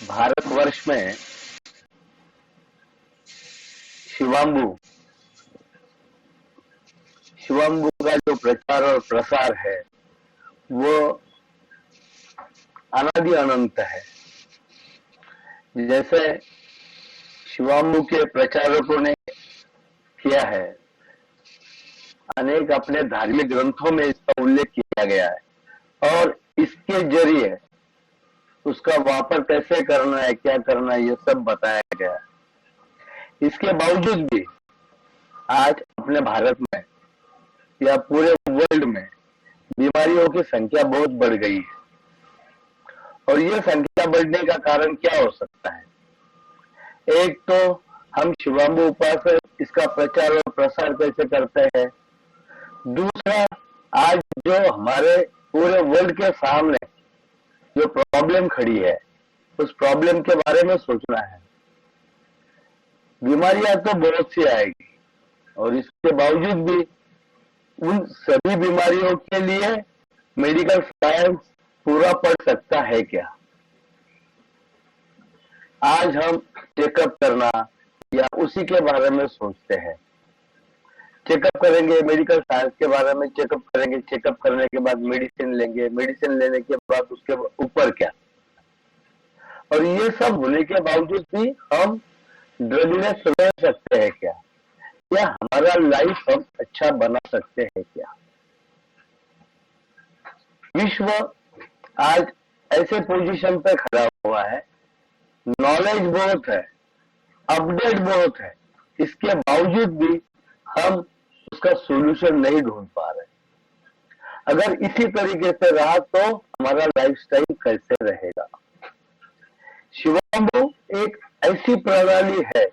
भारतवर्ष में शिवाम्बु शिवाम्बु का जो प्रचार और प्रसार है वो अनादि अनंत है। जैसे शिवाम्बु के प्रचारकों ने किया है, अनेक अपने धार्मिक ग्रंथों में इसका उल्लेख किया गया है और इसके जरिए उसका वापर कैसे करना है, क्या करना है, ये सब बताया गया है। इसके बावजूद भी आज अपने भारत में या पूरे वर्ल्ड में बीमारियों की संख्या बहुत बढ़ गई है और ये संख्या बढ़ने का कारण क्या हो सकता है? एक तो हम शिवाम्बु उपासक इसका प्रचार और प्रसार कैसे करते हैं। दूसरा, आज जो हमारे पूरे वर्ल्ड के सामने जो प्रॉब्लम खड़ी है उस प्रॉब्लम के बारे में सोचना है। बीमारियां तो बहुत सी आएगी और इसके बावजूद भी उन सभी बीमारियों के लिए मेडिकल साइंस पूरा पड़ सकता है क्या? आज हम चेकअप करना या उसी के बारे में सोचते हैं। चेकअप करेंगे, मेडिकल साइंस के बारे में चेकअप करेंगे, चेकअप करने के बाद मेडिसिन लेंगे, मेडिसिन लेने के बाद उसके ऊपर क्या? और ये सब होने के बावजूद भी हम ड्रगलेस रह सकते हैं क्या? या हमारा लाइफ हम अच्छा बना सकते हैं क्या? विश्व आज ऐसे पोजीशन पे खड़ा हुआ है, नॉलेज बहुत है, अपडेट बहुत है, इसके बावजूद भी हम उसका सॉल्यूशन नहीं ढूंढ पा रहे। अगर इसी तरीके से रहा तो हमारा लाइफस्टाइल कैसे रहेगा? शिवाम्बु एक ऐसी प्रणाली है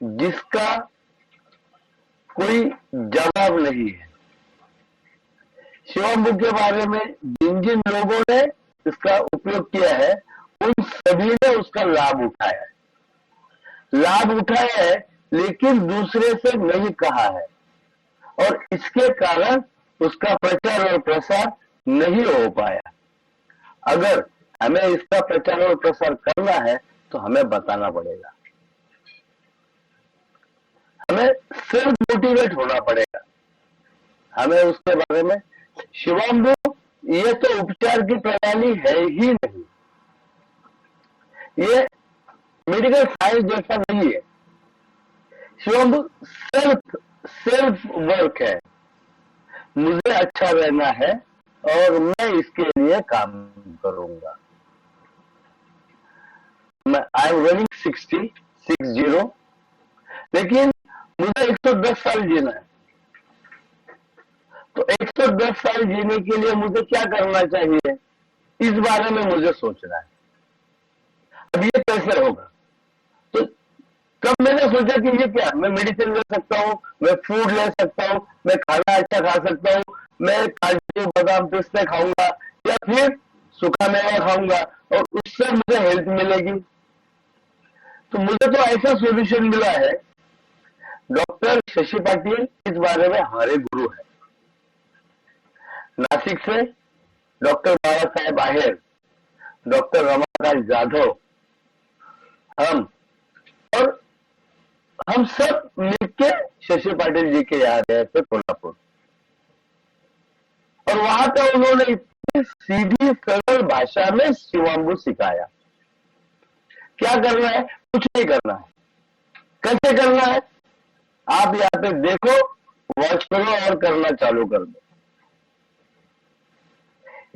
जिसका कोई जवाब नहीं है। शिवाम्बु के बारे में जिन जिन लोगों ने इसका उपयोग किया है उन सभी ने उसका लाभ उठाया है, लेकिन दूसरे से नहीं कहा है और इसके कारण उसका प्रचार और प्रसार नहीं हो पाया। अगर हमें इसका प्रचार और प्रसार करना है तो हमें बताना पड़ेगा, हमें सेल्फ मोटिवेट होना पड़ेगा, हमें उसके बारे में। शिवाम्बु ये तो उपचार की प्रणाली है ही नहीं, ये मेडिकल साइंस जैसा नहीं है। शिवाम्बु सेल्फ वर्क है। मुझे अच्छा रहना है और मैं इसके लिए काम करूंगा। आई एम रनिंग 60, लेकिन मुझे 110 साल जीना है। तो 110 साल जीने के लिए मुझे क्या करना चाहिए, इस बारे में मुझे सोचना है। अब ये कैसे होगा? तो तब मैंने सोचा कि ये क्या, मैं मेडिसिन ले सकता हूँ, मैं फूड ले सकता हूँ, मैं खाना अच्छा खा सकता हूँ, मैं काजू बादाम पिस्ते खाऊंगा या फिर सूखा मेवा खाऊंगा और उससे मुझे हेल्थ मिलेगी। तो मुझे तो ऐसा सॉल्यूशन मिला है। डॉक्टर शशि पाटिल इस बारे में हमारे गुरु है। नासिक से डॉक्टर बाबा साहेब आहेर, डॉक्टर रमाकांत जाधव, हम सब मिलके शशि पाटिल जी के यहाँ गए थे कोल्हापुर और वहां पे उन्होंने इतनी सीधी सरल भाषा में शिवाम्बु सिखाया। क्या करना है? कुछ नहीं करना है। कैसे करना है? आप यहाँ पे देखो, वॉच करो और करना चालू कर दो।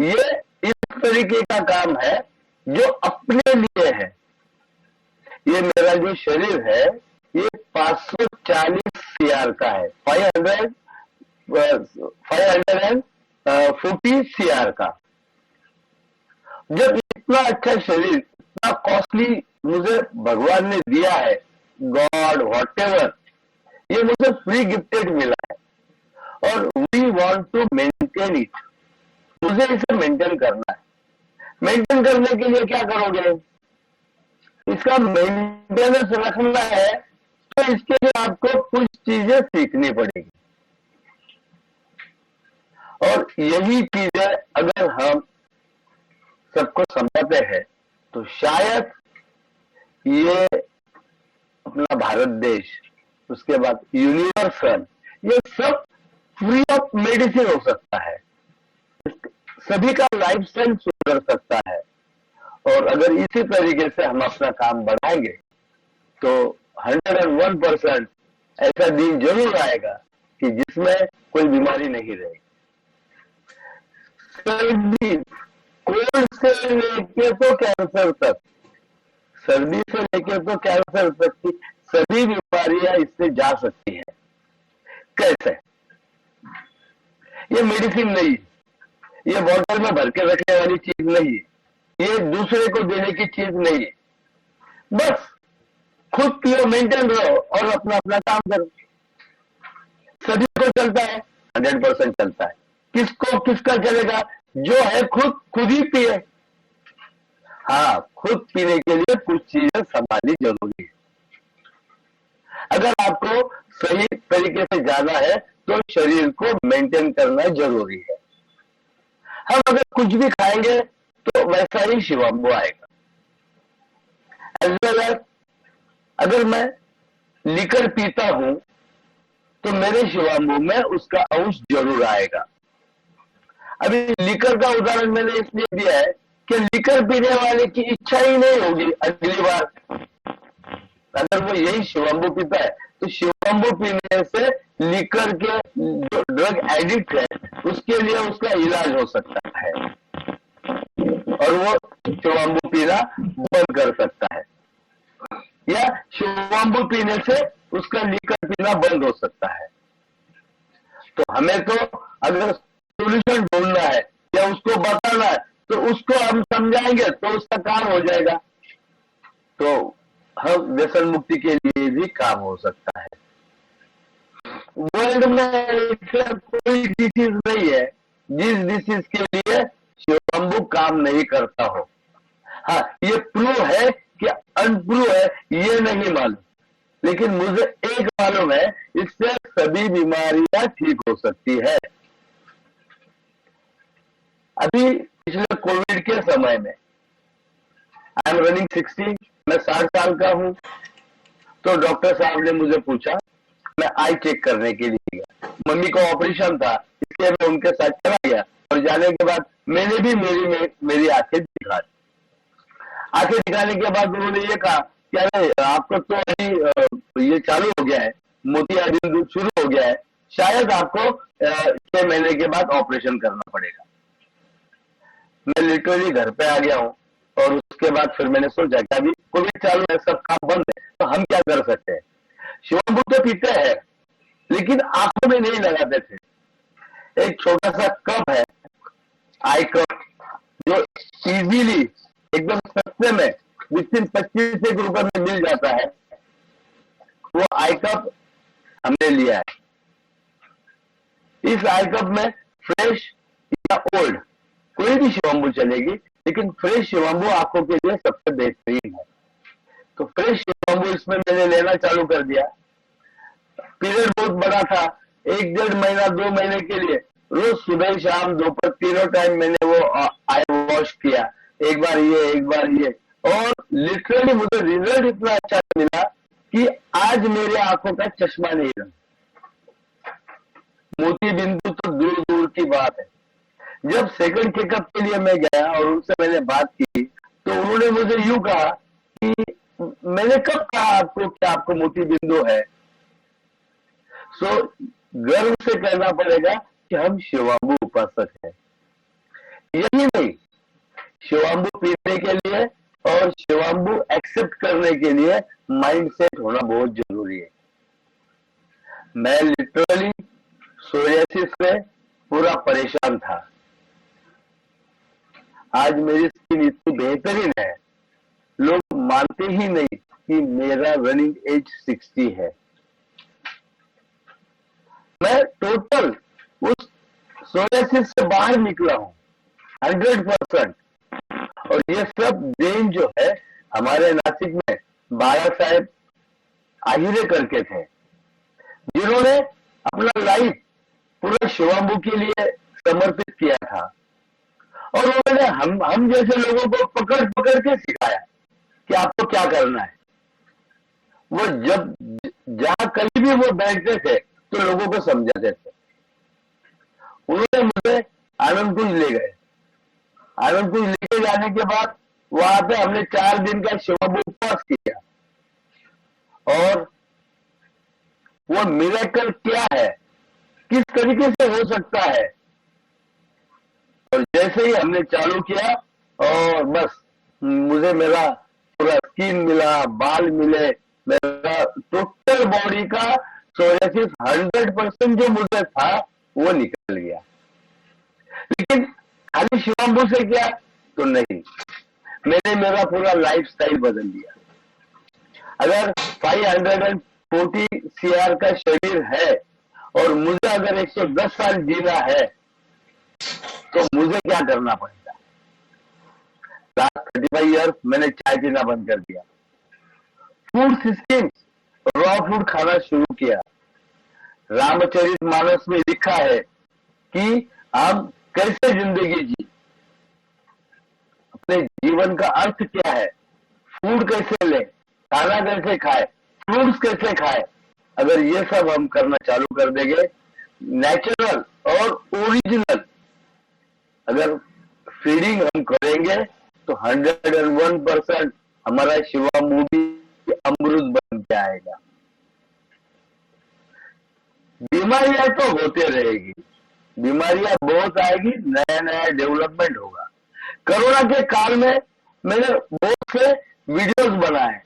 ये इस तरीके का काम है जो अपने लिए है। ये मेरा जो शरीर है ये 540 CR का है, 540 CR का। जब इतना अच्छा शरीर, इतना कॉस्टली मुझे भगवान ने दिया है, गॉड व्हाटएवर, ये मुझे फ्री गिफ्टेड मिला है और we want to maintain it. मुझे इसे मेंटेन करना है। मेंटेन करने के लिए क्या करोगे? इसका मेंटेनेंस रखना है तो इसके लिए आपको कुछ चीजें सीखनी पड़ेगी और यही चीजें अगर हम सबको समझाते हैं तो शायद ये अपना भारत देश, उसके बाद यूनिवर्सल, ये सब फ्री ऑफ मेडिसिन हो सकता है। सभी का लाइफस्टाइल सुधर सकता है। और अगर इसी तरीके से हम अपना काम बढ़ाएंगे तो 101% ऐसा दिन जरूर आएगा कि जिसमें कोई बीमारी नहीं रहेगी। सर्दी, कोल्ड से लेके तो कैंसर तक, सर्दी से लेके तो कैंसर तक की सभी बीमारियां इससे जा सकती है। कैसे? ये मेडिसिन नहीं, ये बोतल में भर के रखने वाली चीज नहीं, ये दूसरे को देने की चीज नहीं है। बस खुद पियो, मेंटेन रहो और अपना अपना काम करो। सभी को चलता है, 100% चलता है। किसको किसका चलेगा? जो है खुद ही पिए। हाँ, खुद पीने के लिए कुछ चीजें संभालनी जरूरी है। अगर आपको सही तरीके से जाना है तो शरीर को मेंटेन करना जरूरी है। हम अगर कुछ भी खाएंगे तो वैसा ही शिवाम्बु आएगा। एज वेल एज अगर मैं लिकर पीता हूं तो मेरे शिवाम्बु में उसका अंश जरूर आएगा। अभी लिकर का उदाहरण मैंने इसलिए दिया है कि लिकर पीने वाले की इच्छा ही नहीं होगी अगली बार। अगर वो यही शिवाम्बु पीता है तो शिवाम्बु पीने से लिकर के जो ड्रग एडिक्ट है उसके लिए उसका इलाज हो सकता है और वो शिवाम्बु पीना बंद कर सकता है, या शिवाम्बु पीने से उसका लिकर पीना बंद हो सकता है। तो हमें तो अगर सोल्यूशन ढूंढना है या उसको बताना है तो उसको हम समझाएंगे तो उसका काम हो जाएगा। तो हम व्यसन मुक्ति के लिए भी काम हो सकता है। वर्ल्ड में ऐसा कोई डिसीज नहीं है जिस डिसीज के लिए शिवाम्बु काम नहीं करता हो। हाँ, ये प्रूव है कि अनप्रूव है ये नहीं मालूम, लेकिन मुझे एक मालूम है, इससे सभी बीमारियां ठीक हो सकती है। अभी पिछले कोविड के समय में आई एम रनिंग 60, मैं 60 साल का हूं। तो डॉक्टर साहब ने मुझे पूछा, मैं आई चेक करने के लिए गया। मम्मी को ऑपरेशन था, इसलिए मैं उनके साथ चला गया और जाने के बाद मैंने भी मेरी आंखें दिखा दी। आंखें दिखाने के बाद उन्होंने ये कहा कि अरे आपको तो अभी ये चालू हो गया है, मोतिया बिंदु शुरू हो गया है, शायद आपको 6 महीने के बाद ऑपरेशन करना पड़ेगा। मैं लिटरली घर पे आ गया हूँ और उसके बाद फिर मैंने सोचा कि अभी कोविड चालू है, सब काम बंद है, तो हम क्या कर सकते हैं। शिवाम्बु तो पीते हैं लेकिन आंखों में नहीं लगाते थे। एक छोटा सा कप है, आई कप, जो इजीली एकदम सस्ते में विद इन 25 रुपए में मिल जाता है। वो आई कप हमने लिया है। इस आई कप में फ्रेश या ओल्ड कोई भी शिवाम्बु चलेगी, लेकिन फ्रेश शिवाम्बु आंखों के लिए सबसे बेहतरीन है। तो फ्रेश शिवाम्बु इसमें मैंने लेना चालू कर दिया। पीरियड बहुत बड़ा था, 1-1.5 महीना 2 महीने के लिए रोज सुबह शाम दोपहर तीनों टाइम मैंने वो आई वॉश किया, एक बार ये, और लिटरली मुझे रिजल्ट इतना अच्छा मिला कि आज मेरे आंखों का चश्मा नहीं रहा। मोती बिंदु तो दूर दूर की बात है। जब सेकंड चेकअप के लिए मैं गया और उनसे मैंने बात की तो उन्होंने मुझे यूं कहा कि मैंने कब कहा आपको कि आपको मोती बिंदु है। सो गर्व से कहना पड़ेगा कि हम शिवाम्बु उपासक हैं। यही नहीं, शिवाम्बु पीने के लिए और शिवाम्बु एक्सेप्ट करने के लिए माइंड सेट होना बहुत जरूरी है। मैं लिटरली सोरियासिस में पूरा परेशान था। आज मेरी स्किन इतनी बेहतरीन है, लोग मानते ही नहीं कि मेरा रनिंग एज 60 है। मैं टोटल उस सोरियासिस से बाहर निकला हूं 100%। और ये सब देन जो है हमारे नासिक में बाला साहेब आहिरे करके थे, जिन्होंने अपना लाइफ पूरा शिवाम्बु के लिए समर्पित किया था। और उन्होंने हम जैसे लोगों को पकड़ पकड़ के सिखाया कि आपको क्या करना है। वो जब जहां कहीं भी वो बैठते थे तो लोगों को समझाते थे। उन्होंने मुझे आनंद कुंज ले गए। आनंद कुंज लेके जाने के बाद वहां पे हमने 4 दिन का शिवम उपवास किया। और वो मिरेकल क्या है, किस तरीके से हो सकता है, और जैसे ही हमने चालू किया और बस मुझे मेरा पूरा स्किन मिला, बाल मिले, मेरा टोटल बॉडी का सोरियासिस 100% जो मुझे था वो निकल गया। लेकिन खाली शिवाम्बू से क्या, तो नहीं, मैंने मेरा पूरा लाइफस्टाइल बदल दिया। अगर 540 CR का शरीर है और मुझे अगर 110 साल जीना है तो मुझे क्या करना पड़ेगा। लास्ट 35 ईयर्स मैंने चाय पीना बंद कर दिया। फूड सिस्टम, रॉ फूड खाना शुरू किया। रामचरितमानस में लिखा है कि हम कैसे जिंदगी जी, अपने जीवन का अर्थ क्या है, फूड कैसे लें, खाना कैसे खाए, फ्रूट्स कैसे खाए। अगर ये सब हम करना चालू कर देंगे, नेचुरल और ओरिजिनल अगर फीडिंग हम करेंगे, तो 101% हमारा शिवाम्बू भी अमृत बन के आएगा। बीमारियां तो होते रहेगी, बीमारियां बहुत आएगी, नया नया डेवलपमेंट होगा। कोरोना के काल में मैंने बहुत से वीडियोस बनाए,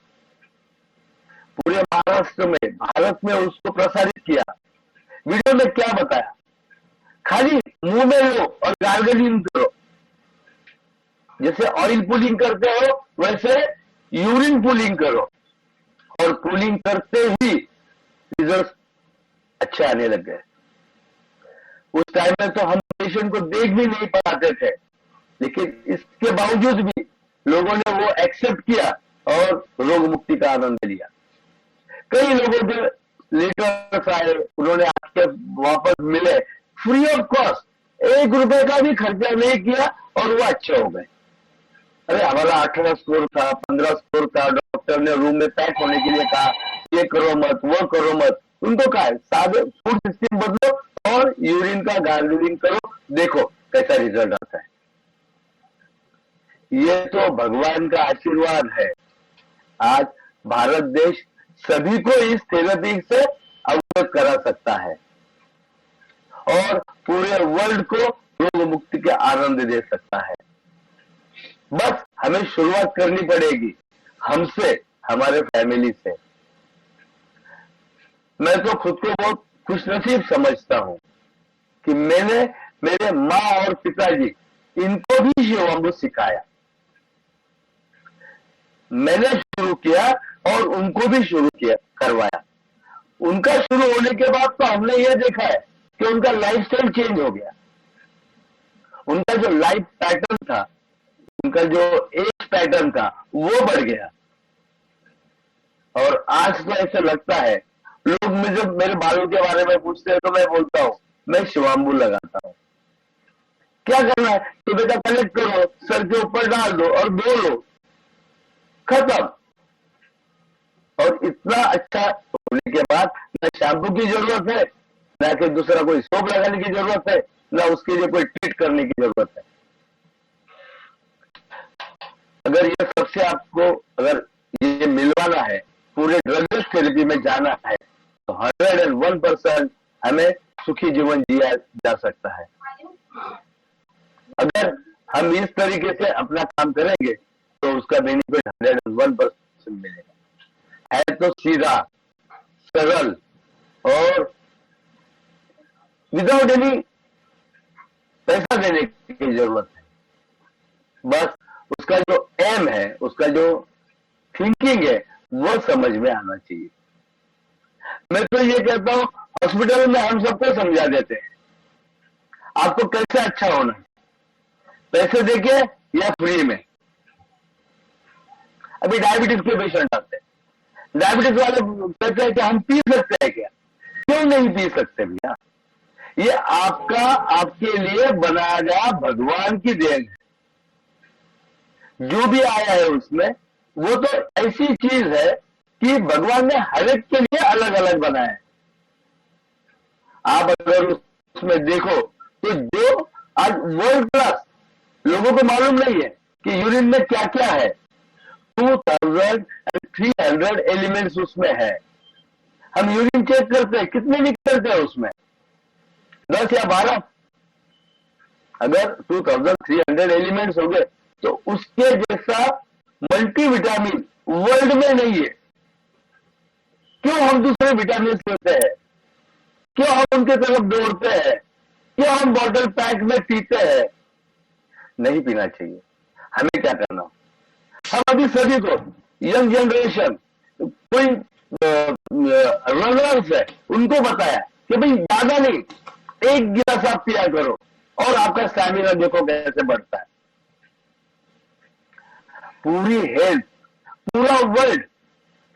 पूरे महाराष्ट्र में, भारत में उसको प्रसारित किया। वीडियो में क्या बताया, खाली मुंह में लो और गार्गलिंग करो। जैसे ऑयल पुलिंग करते हो वैसे यूरिन पुलिंग करो, और पुलिंग करते ही रिजल्ट अच्छे आने लग गए। उस टाइम में तो हम पेशेंट को देख भी नहीं पाते थे, लेकिन इसके बावजूद भी लोगों ने वो एक्सेप्ट किया और रोग मुक्ति का आनंद लिया। कई लोगों के लेटर्स आए, उन्होंने आके वापस मिले, फ्री ऑफ कॉस्ट, 1 रुपए का भी खर्चा नहीं किया और वो अच्छे हो गए। अरे हमारा 18 स्कोर था, 15 स्कोर था, डॉक्टर ने रूम में पैक होने के लिए कहा, ये करो मत, वो करो मत। उनको कहा सादे फूड सिस्टम बदलो और यूरिन का गार्गलिंग करो, देखो कैसा रिजल्ट आता है। ये तो भगवान का आशीर्वाद है। आज भारत देश सभी को इस थेरेपी से अवगत करा सकता है और पूरे वर्ल्ड को रोग मुक्ति के आनंद दे सकता है। बस हमें शुरुआत करनी पड़ेगी हमसे, हमारे फैमिली से। मैं तो खुद को बहुत खुशनसीब समझता हूं कि मैंने मेरे माँ और पिताजी, इनको भी शिवाम्बू सिखाया। मैंने शुरू किया और उनको भी शुरू किया, करवाया। उनका शुरू होने के बाद तो हमने ये देखा है कि उनका लाइफस्टाइल चेंज हो गया। उनका जो लाइफ पैटर्न था, उनका जो एज पैटर्न था, वो बढ़ गया। और आज तो ऐसा लगता है, लोग मुझे मेरे बालों के बारे में पूछते हैं तो मैं बोलता हूं मैं शिवाम्बू लगाता हूं। क्या करना है, तो बेटा कलेक्ट करो, सर के ऊपर डाल दो और धो लो, खत्म। और इतना अच्छा होने के बाद न शैम्पू की जरूरत है, न कि दूसरा कोई सोप लगाने की जरूरत है, न उसके लिए कोई ट्रीट करने की जरूरत है। अगर ये सबसे आपको अगर ये मिलवाना है, पूरे ड्रग थेरेपी में जाना है, तो 101% हमें सुखी जीवन जिया जा सकता है। अगर हम इस तरीके से अपना काम करेंगे तो उसका बेनिफिट 101% मिलेगा। है तो सीधा, सरल और विदाउट एनी पैसा देने की जरूरत है। बस उसका जो एम है, उसका जो थिंकिंग है, वो समझ में आना चाहिए। मैं तो ये कहता हूं, हॉस्पिटल में हम सबको समझा देते हैं आपको कैसे अच्छा होना है, पैसे देके या फ्री में। अभी डायबिटीज के पेशेंट आते हैं, डायबिटीज वाले कहते हैं कि हम पी सकते हैं क्या? क्यों नहीं पी सकते भैया? ये आपका, आपके लिए बनाया गया भगवान की देन है। जो भी आया है उसमें, वो तो ऐसी चीज है कि भगवान ने हर एक के लिए अलग अलग बनाया है। आप अगर उसमें देखो तो जो आज वर्ल्ड क्लास लोगों को मालूम नहीं है कि यूरिन में क्या क्या है। 2300 एलिमेंट्स उसमें है। हम यूरिन चेक करते हैं, कितने निकलते हैं उसमें? 10 या 12। अगर 2300 एलिमेंट्स हो गए तो उसके जैसा मल्टीविटामिन वर्ल्ड में नहीं है। क्यों हम दूसरे विटामिन लेते हैं? क्यों हम उनके तरफ दौड़ते हैं? क्यों हम बॉटल पैक में पीते हैं? नहीं पीना चाहिए। हमें क्या करना, हम अभी सभी को, यंग जनरेशन, कोई रनर्स है, उनको बताया कि भाई ज्यादा नहीं, 1 गिलास आप पिया करो और आपका स्टैमिना देखो कैसे बढ़ता है। पूरी हेल्थ, पूरा वर्ल्ड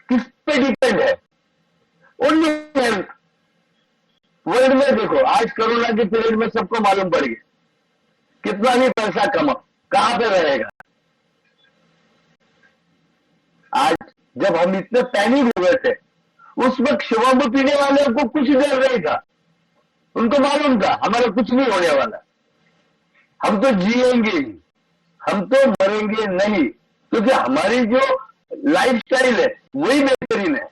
किस पे डिपेंड है? Only health. वर्ल्ड में देखो, आज कोरोना के पीरियड में सबको मालूम पड़ गया कितना भी पैसा कमाओ कहां पे रहेगा। आज जब हम इतने पैनिक हो गए थे, उस वक्त शिवाम्बू पीने वाले को कुछ डर नहीं था। उनको मालूम था हमारा कुछ नहीं होने वाला, हम तो जिएंगे, हम तो मरेंगे नहीं, क्योंकि हमारी जो लाइफ स्टाइल है वही बेहतरीन है।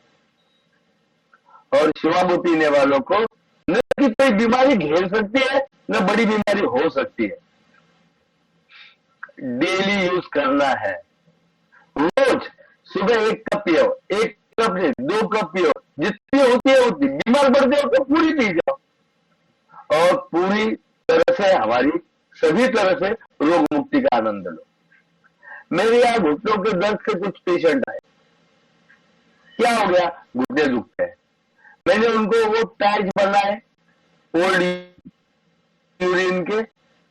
और शिवाम्बू पीने वालों को न कि कोई बीमारी घेर सकती है, न बड़ी बीमारी हो सकती है। डेली यूज करना है। रोज सुबह 1 कप पियो, 1 कप से 2 कप पियो, जितनी होती है उतनी। बीमार पड़ते हो तो पूरी पी जाओ, और पूरी तरह से हमारी सभी तरह से रोग मुक्ति का आनंद लो। मेरे यहाँ घुटनों के दर्द से कुछ पेशेंट आए। क्या हो गया? घुटने दुखते हैं। मैंने उनको वो पैच बनाए ओल्ड यूरिन के,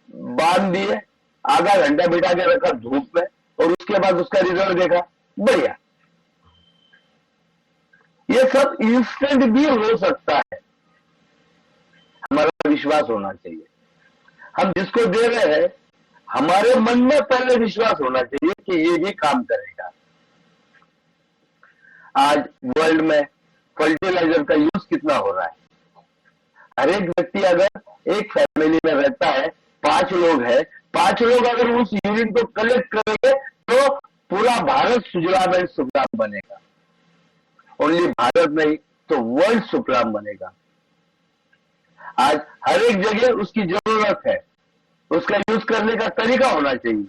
बांध दिए, आधा घंटा बिठा के रखा धूप में, और उसके बाद उसका रिजल्ट देखा, बढ़िया। ये सब इंस्टेंट भी हो सकता है, हमारा विश्वास होना चाहिए। हम जिसको दे रहे हैं, हमारे मन में पहले विश्वास होना चाहिए कि ये भी काम करेगा। आज वर्ल्ड में फर्टिलाइजर का यूज कितना हो रहा है? हर एक व्यक्ति, अगर एक फैमिली में रहता है, 5 लोग हैं, 5 लोग अगर उस यूरिन को कलेक्ट करेंगे तो पूरा भारत सुजलाम एंड सुफलाम बनेगा। ओनली भारत नहीं तो वर्ल्ड सुफलाम बनेगा। आज हर एक जगह उसकी जरूरत है, उसका यूज करने का तरीका होना चाहिए,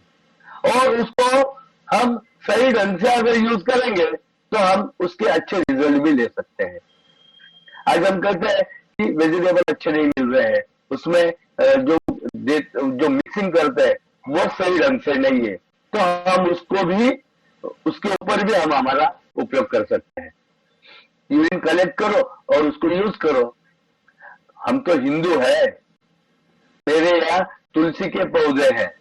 और उसको हम सही ढंग से अगर यूज करेंगे तो हम उसके अच्छे रिजल्ट भी ले सकते हैं। आज हम कहते हैं कि वेजिटेबल अच्छे नहीं मिल रहे हैं, उसमें जो मिक्सिंग करते हैं वो सही ढंग से नहीं है, तो हम उसको भी, उसके ऊपर भी हम हमारा उपयोग कर सकते हैं। यूरिन कलेक्ट करो और उसको यूज करो। हम तो हिंदू है, मेरे यहाँ तुलसी के पौधे हैं,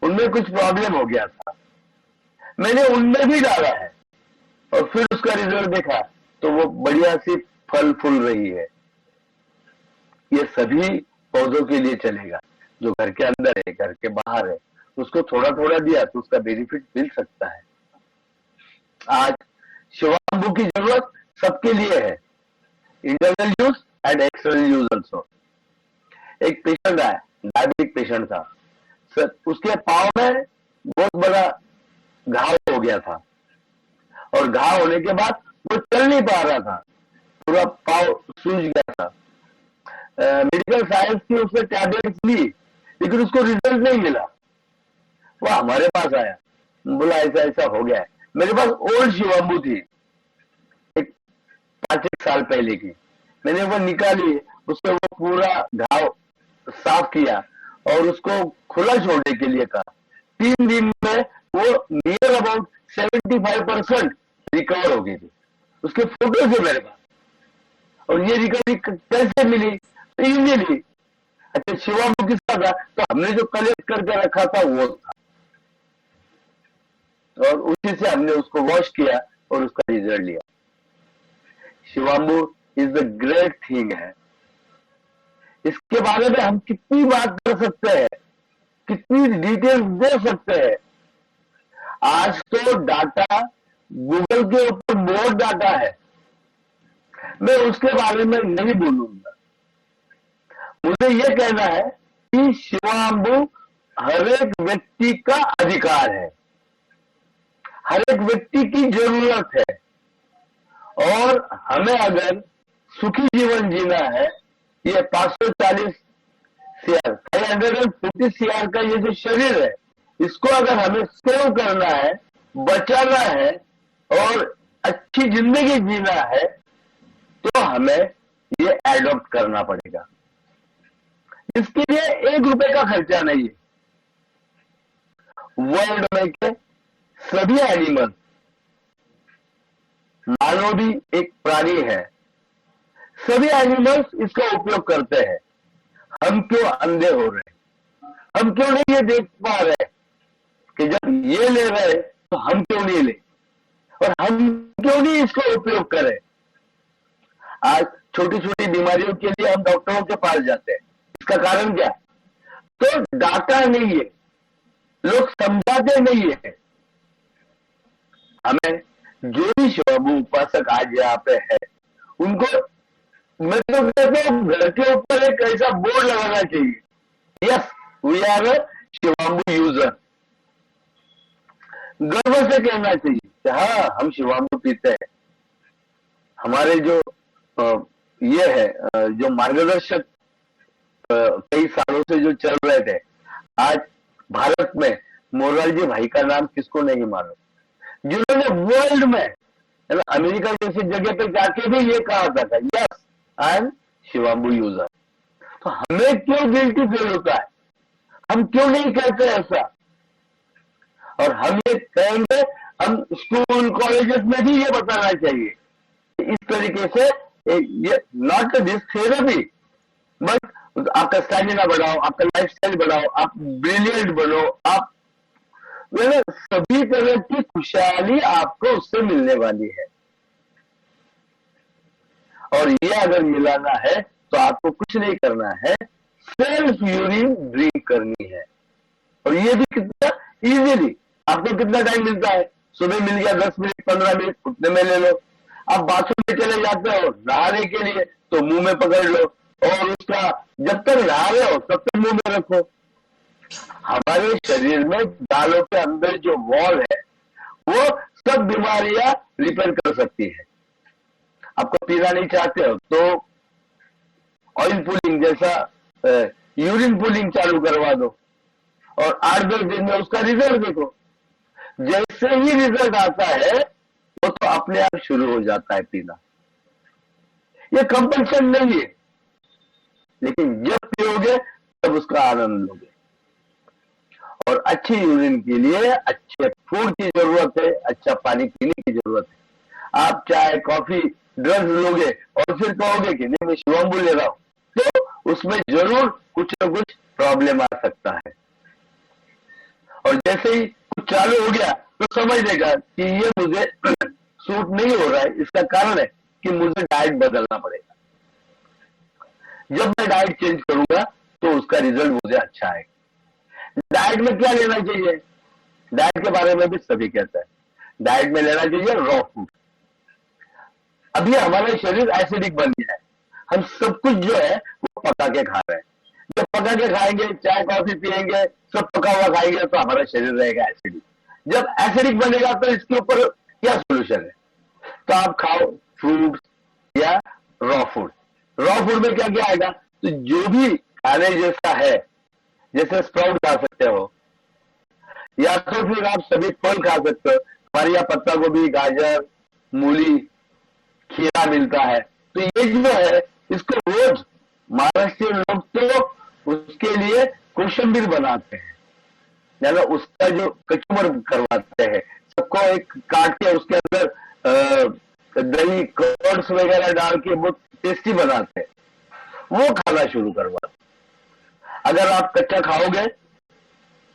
उनमें कुछ प्रॉब्लम हो गया था, मैंने उनमें भी डाला है, और फिर उसका रिजल्ट देखा तो वो बढ़िया सी फल फूल रही है। ये सभी पौधों के लिए चलेगा, जो घर के अंदर है, घर के बाहर है, उसको थोड़ा थोड़ा दिया तो उसका बेनिफिट मिल सकता है। आज शिवाम्बू की जरूरत सबके लिए है, internal use and external use also. एक पेशेंट आया, डायबिटिक पेशेंट था सर, उसके पांव में बहुत बड़ा घाव हो गया था, और घाव होने के बाद वो चल नहीं पा रहा था, पूरा पांव सूज गया था। मेडिकल साइंस की उसने टैबलेट्स ली, लेकिन उसको रिजल्ट नहीं मिला। वो हमारे पास आया, बोला ऐसा ऐसा हो गया है। मेरे पास ओल्ड शिवाम्बू थी, 5-1 साल पहले की, मैंने वो निकाली, उससे वो पूरा घाव साफ किया और उसको खुला छोड़ने के लिए कहा। 3 दिन में वो नियर अबाउट 75% रिकवर हो गई थी। उसके फोटो थे मेरे पास। और ये रिकवरी कैसे मिली? इजीली। अच्छा, शिवाम्बू किसका था? तो हमने जो कलेक्ट करके रखा था वो था, और उसी से हमने उसको वॉश किया और उसका रिजल्ट लिया। Shivambu is the great thing है। इसके बारे में हम कितनी बात कर सकते हैं, कितनी डिटेल्स दे सकते हैं। आज तो डाटा गूगल के ऊपर और डाटा है, मैं उसके बारे में नहीं बोलूंगा। मुझे ये कहना है कि शिवांबु हर एक व्यक्ति का अधिकार है, हर एक व्यक्ति की जरूरत है, और हमें अगर सुखी जीवन जीना है, ये 540 सीआर 540 सीआर का ये जो शरीर है, इसको अगर हमें सेव करना है, बचाना है और अच्छी जिंदगी जीना है, तो हमें ये एडॉप्ट करना पड़ेगा। इसके लिए 1 रुपए का खर्चा नहीं है। वर्ल्ड में के सभी एनिमल, मानव भी एक प्राणी है, सभी एनिमल्स इसका उपयोग करते हैं। हम क्यों अंधे हो रहे हैं? हम क्यों नहीं ये देख पा रहे कि जब ये ले रहे तो हम क्यों नहीं ले, और हम क्यों नहीं इसका उपयोग करें? आज छोटी छोटी बीमारियों के लिए हम डॉक्टरों के पास जाते हैं, इसका कारण क्या? तो डाटा नहीं है, लोग समझाते नहीं है। हमें जो भी शिवांबु उपासक आज यहाँ पे है, उनको मैं तो कहता हूँ घर के ऊपर एक ऐसा बोर्ड लगाना चाहिए, yes we are a Shivambu user. गर्व से कहना चाहिए कि हाँ हम शिवांबु पीते हैं। हमारे जो ये है जो मार्गदर्शक कई सालों से जो चल रहे थे, आज भारत में मोरारजी भाई का नाम किसको नहीं मालूम, जिन्होंने वर्ल्ड में अमेरिका जैसी जगह पे जाके भी ये कहा था, यस आई एम शिवांबु यूजर। तो हमें क्यों गिल्टी फील होता है? हम क्यों नहीं कहते ऐसा? और हम ये कहेंगे, हम स्कूल कॉलेजेस में भी ये बताना चाहिए इस तरीके से, ये नॉट दिस थेरेपी, बट आपका स्टैमिना बढ़ाओ, आपका लाइफ स्टाइल बढ़ाओ, आप ब्रिलियंट बनो, आप सभी तरह की खुशहाली आपको उससे मिलने वाली है। और ये अगर मिलाना है तो आपको कुछ नहीं करना है, सेल्फ यूरिन ड्रिंक करनी है। और ये भी कितना इजीली, आपको कितना टाइम मिलता है? सुबह मिल गया 10 मिनट 15 मिनट, उतने में ले लो। आप बाथरूम में चले जाते हो नहाने के लिए, तो मुंह में पकड़ लो, और उसका जब तक नहा रहे हो तब तक मुंह में रखो। हमारे शरीर में दालों के अंदर जो वॉल है, वो सब बीमारियां रिपेयर कर सकती है। आपको पीना नहीं चाहते हो तो ऑयल पुलिंग जैसा यूरिन पुलिंग चालू करवा दो, और 8-10 दिन में उसका रिजल्ट देखो। जैसे ही रिजल्ट आता है वो तो अपने आप शुरू हो जाता है पीना। ये कंपल्सन नहीं है, लेकिन जब पियोगे तब उसका आनंद लोगे। और अच्छी यूरिन के लिए अच्छे फूड की जरूरत है, अच्छा पानी पीने की जरूरत है। आप चाय कॉफी ड्रग्स लोगे और फिर कहोगे कि नहीं मैं शिवांबु ले रहा हूं, तो उसमें जरूर कुछ न कुछ प्रॉब्लम आ सकता है। और जैसे ही कुछ चालू हो गया तो समझ लेगा कि ये मुझे सूट नहीं हो रहा है, इसका कारण है कि मुझे डाइट बदलना पड़ेगा। जब मैं डाइट चेंज करूंगा तो उसका रिजल्ट मुझे अच्छा आएगा। डाइट में क्या लेना चाहिए? डाइट के बारे में भी सभी कहते हैं, डाइट में लेना चाहिए रॉ फूड। अभी हमारा शरीर एसिडिक बन गया है, हम सब कुछ जो है वो पका के खा रहे हैं। जब पका के खाएंगे, चाय कॉफी पिएंगे, सब पका हुआ खाएंगे, तो हमारा शरीर रहेगा एसिडिक। जब एसिडिक बनेगा तो इसके ऊपर क्या सोल्यूशन है? तो आप खाओ फ्रूट या रॉ फूड। रॉ फूड में क्या क्या आएगा? तो जो भी खाने जैसा है, जैसे स्प्राउट खा सकते हो, या तो फिर आप सभी फल खा सकते हो। हमारे यहाँ पत्ता गोभी, गाजर, मूली, खीरा मिलता है। तो ये जो है, इसको रोज महाराष्ट्र लोग तो उसके लिए कोशिम्बीर बनाते हैं, यानी उसका जो कचूमर करवाते हैं, सबको एक काट के उसके अंदर दही कर्ड्स वगैरह डाल के बहुत टेस्टी बनाते हैं, वो खाना शुरू करवाते। अगर आप कच्चा खाओगे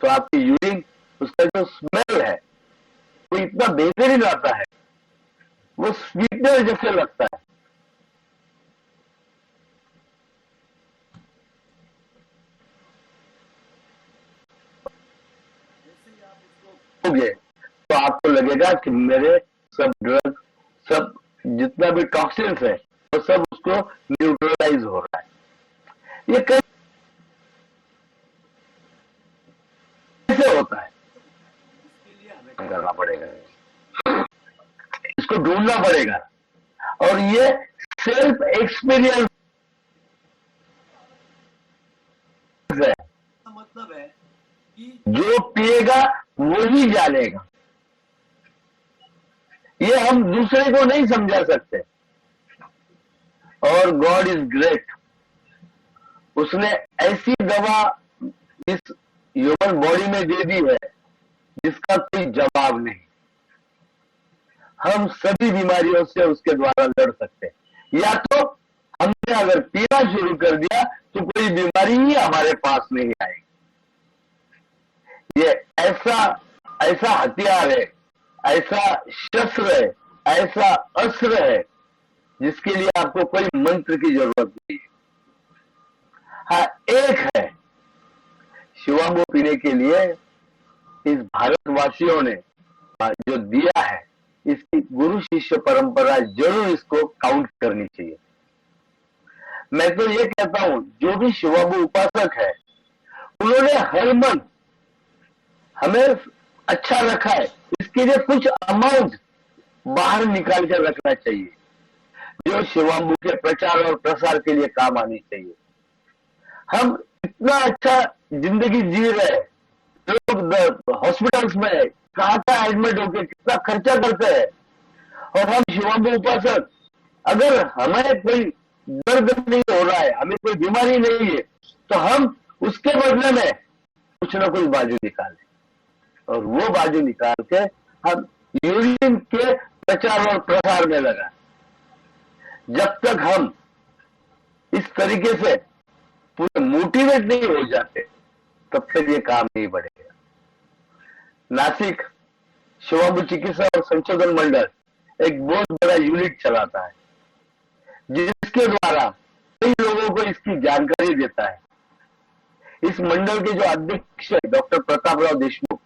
तो आपकी यूरिन, उसका जो स्मेल है वो इतना बेहतरीन आता है, वो स्वीटनर जैसे लगता है। जैसे ही आप उसको खाओगे तो आपको लगेगा कि मेरे सब ड्रग, सब जितना भी टॉक्सिन्स है वो सब उसको न्यूट्रलाइज हो रहा है। ये कैसे होता है, करना पड़ेगा, इसको ढूंढना पड़ेगा। और ये सेल्फ एक्सपीरियंस है, मतलब है कि जो पिएगा वो ही जानेगा। ये हम दूसरे को नहीं समझा सकते। और गॉड इज ग्रेट, उसने ऐसी दवा इस ह्यूमन बॉडी में दे दी है जिसका कोई जवाब नहीं। हम सभी बीमारियों से उसके द्वारा लड़ सकते हैं। या तो हमने अगर पीना शुरू कर दिया तो कोई बीमारी ही हमारे पास नहीं आएगी। ये ऐसा हथियार है, ऐसा शस्त्र है, ऐसा अस्त्र है जिसके लिए आपको कोई मंत्र की जरूरत नहीं है। हाँ, एक है, शिवांगो पीने के लिए इस भारतवासियों ने जो दिया है, इसकी गुरु शिष्य परंपरा जरूर इसको काउंट करनी चाहिए। मैं तो ये कहता हूं, जो भी शिवांगो उपासक है उन्होंने हर मन हमें अच्छा रखा है, इसके लिए कुछ अमाउंट बाहर निकाल कर रखना चाहिए जो शिवांगो के प्रचार और प्रसार के लिए काम आनी चाहिए। हम इतना अच्छा जिंदगी जी रहे, लोग हॉस्पिटल्स में कहाँ एडमिट होकर कितना खर्चा करते हैं, और हम शिवांगो उपासक अगर हमें कोई दर्द नहीं हो रहा है, हमें कोई बीमारी नहीं है, तो हम उसके बदले में कुछ ना कुछ बाजू निकालें, और वो बाजू निकाल के हम यूरिन के प्रचार और प्रसार में लगा। जब तक हम इस तरीके से पूरे मोटिवेट नहीं हो जाते तब तक ये काम नहीं बढ़ेगा। नासिक शिवांगो चिकित्सा और संशोधन मंडल एक बहुत बड़ा यूनिट चलाता है जिसके द्वारा कई लोगों को इसकी जानकारी देता है। इस मंडल के जो अध्यक्ष है डॉक्टर प्रताप राव देशमुख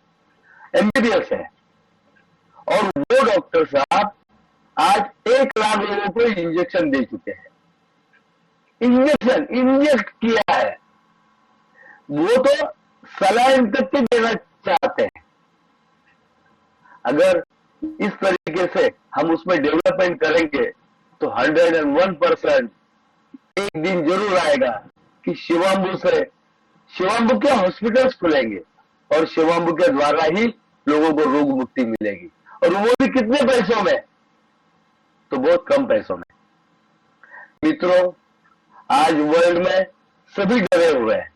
एमबीबीएस है, और वो डॉक्टर साहब आज 1 लाख लोगों को इंजेक्शन दे चुके हैं। इंजेक्ट किया है, वो तो सलाइन तक के देना चाहते हैं। अगर इस तरीके से हम उसमें डेवलपमेंट करेंगे तो 101% एक दिन जरूर आएगा कि शिवांगो के हॉस्पिटल्स खुलेंगे और शिवांगो के द्वारा ही लोगों को रोग मुक्ति मिलेगी, और वो भी कितने पैसों में, तो बहुत कम पैसों में। मित्रों, आज वर्ल्ड में सभी डरे हुए हैं।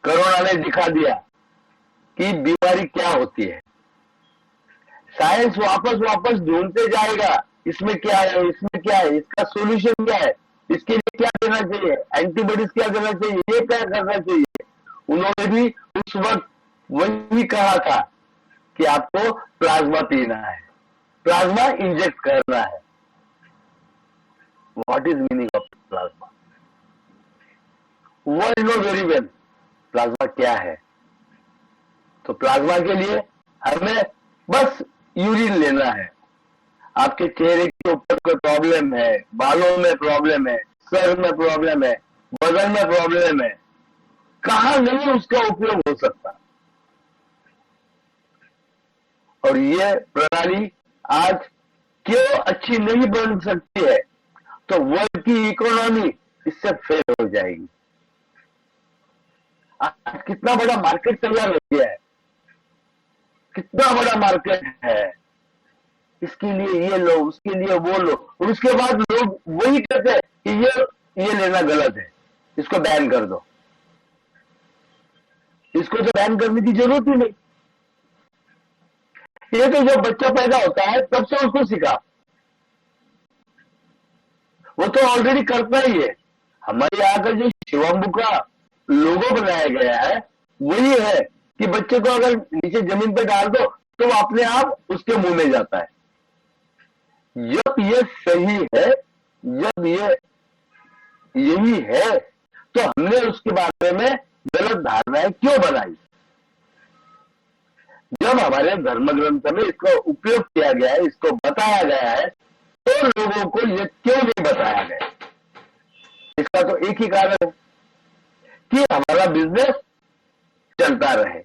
कोरोना ने दिखा दिया कि बीमारी क्या होती है। साइंस वापस ढूंढते जाएगा, इसमें क्या है, इसमें क्या है, इसका सॉल्यूशन क्या है, इसके लिए क्या देना चाहिए, एंटीबॉडीज क्या देना चाहिए, ये क्या करना चाहिए। उन्होंने भी उस वक्त वही कहा था कि आपको प्लाज्मा पीना है, प्लाज्मा इंजेक्ट करना है। What is meaning of plasma? World know very well plasma क्या है। तो प्लाज्मा के लिए हमें बस यूरिन लेना है। आपके चेहरे के ऊपर कोई प्रॉब्लम है, बालों में प्रॉब्लम है, सर में प्रॉब्लम है, बदन में प्रॉब्लम है, कहां नहीं उसका उपयोग हो सकता। और ये प्रणाली आज क्यों अच्छी नहीं बन सकती है, तो वर्ल्ड की इकोनॉमी इससे फेल हो जाएगी। आज कितना बड़ा मार्केट तैयार हो गया है, कितना बड़ा मार्केट है, इसके लिए ये लो, उसके लिए वो लो, और उसके बाद लोग वही कहते हैं कि ये लेना गलत है, इसको बैन कर दो। इसको तो बैन करने की जरूरत ही नहीं। ये तो जब बच्चा पैदा होता है तब से उसको सिखा, वो तो ऑलरेडी करता ही है। हमारे यहाँ का जो शिवांगो का लोगो बनाया गया है वही है कि बच्चे को अगर नीचे जमीन पे डाल दो तो वो अपने आप उसके मुंह में जाता है। जब ये सही है, जब ये यही है, तो हमने उसके बारे में गलत धारणाएं क्यों बनाई। जब हमारे धर्म ग्रंथ में इसका उपयोग किया गया है, इसको बताया गया है, तो लोगों को ये क्यों नहीं बताया गया? इसका तो एक ही कारण है कि हमारा बिजनेस चलता रहे।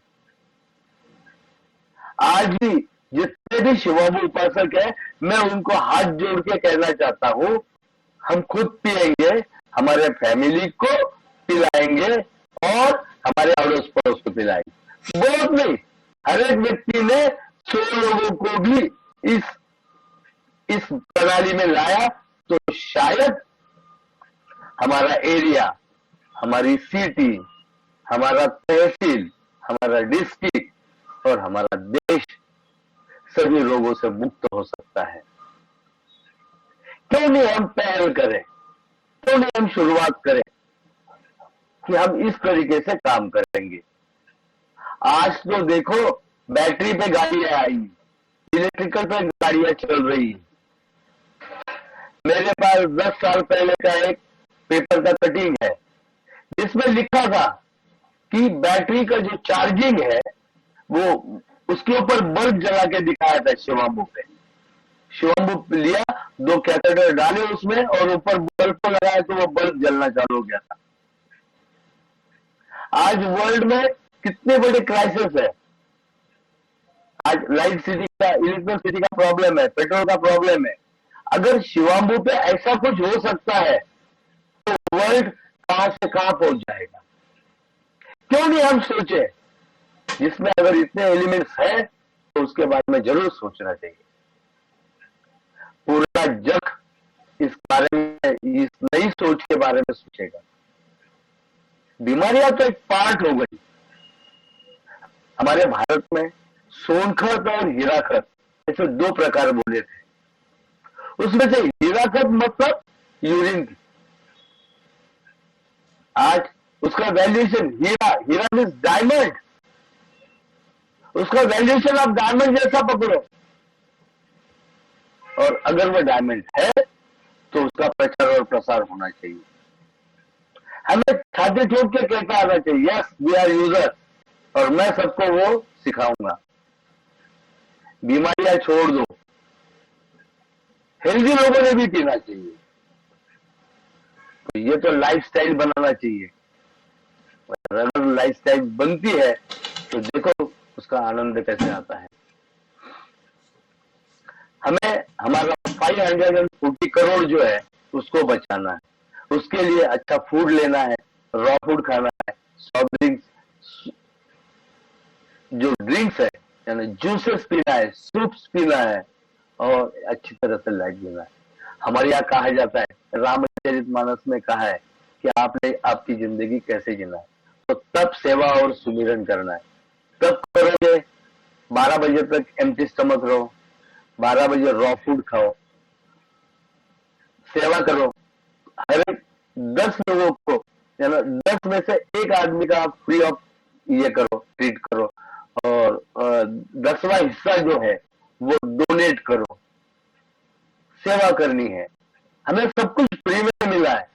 आज भी जितने भी शिवाबू उपासक है, मैं उनको हाथ जोड़ के कहना चाहता हूं, हम खुद पिएंगे, हमारे फैमिली को पिलाएंगे और हमारे अड़ोस पड़ोस को पिलाएंगे। बहुत नहीं, हर एक व्यक्ति ने 100 लोगों को भी इस प्रणाली में लाया तो शायद हमारा एरिया, हमारी सिटी, हमारा तहसील, हमारा डिस्ट्रिक्ट और हमारा देश सभी रोगों से मुक्त हो सकता है। क्यों नहीं हम पहल करें, क्यों नहीं हम शुरुआत करें कि हम इस तरीके से काम करेंगे। आज तो देखो बैटरी पे गाड़ियां आई, इलेक्ट्रिकल पे गाड़ियां चल रही। मेरे पास 10 साल पहले का एक पेपर का कटिंग है जिसमें लिखा था कि बैटरी का जो चार्जिंग है वो उसके ऊपर बल्ब जला के दिखाया था शिवाम्बू पे। शिवाम्बू लिया, 2 कैथेटर डाले उसमें और ऊपर बल्ब को लगाया तो वो बल्ब जलना चालू हो गया था। आज वर्ल्ड में कितने बड़े क्राइसिस है। आज लाइट सिटी का, इलेक्ट्रिसिटी का प्रॉब्लम है, पेट्रोल का प्रॉब्लम है। अगर शिवाम्बू पे ऐसा कुछ हो सकता है तो वर्ल्ड कहां से कहां पहुंच जाएगा। क्यों नहीं हम सोचे, जिसमें अगर इतने एलिमेंट्स है तो उसके बारे में जरूर सोचना चाहिए। पूरा जग इस बारे में, इस नई सोच के बारे में सोचेगा। बीमारियां तो एक पार्ट हो गई। हमारे भारत में सोनखत और हीराखत ऐसे 2 प्रकार बोले थे। उसमें से हीराखत मतलब यूरिन की। आज उसका वैल्यूएशन हीरा मीन्स डायमंड, उसका वैल्यूएशन आप डायमंड जैसा पकड़ो। और अगर वो डायमंड है तो उसका प्रचार और प्रसार होना चाहिए। हमें छाती ठोक के कहता आना चाहिए, यस वी आर यूजर, और मैं सबको वो सिखाऊंगा। बीमारियां छोड़ दो, हेल्दी लोगों ने भी पीना चाहिए। तो ये तो लाइफस्टाइल बनाना चाहिए। अगर लाइफस्टाइल बनती है तो देखो उसका आनंद कैसे आता है। हमें हमारा 540 करोड़ जो है उसको बचाना है। उसके लिए अच्छा फूड लेना है, रॉ फूड खाना है, सॉफ्ट ड्रिंक्स, जो ड्रिंक्स है यानी जूसेस पीना है, सूप्स पीना है और अच्छी तरह से लाइफ जीना है। हमारे यहाँ कहा जाता है, रामचरितमानस में कहा है कि आपने आपकी जिंदगी कैसे जीना है, तो तब सेवा और सुमिरन करना है। तब करोगे 12 बजे तक एम्प्टी स्टमक रहो, 12 बजे रॉ फूड खाओ, सेवा करो। हर एक 10 लोगों को, यानी 10 में से एक आदमी का आप फ्री ऑफ ये करो, ट्रीट करो, और 10वां हिस्सा जो है वो डोनेट करो। सेवा करनी है। हमें सब कुछ फ्री में मिला है,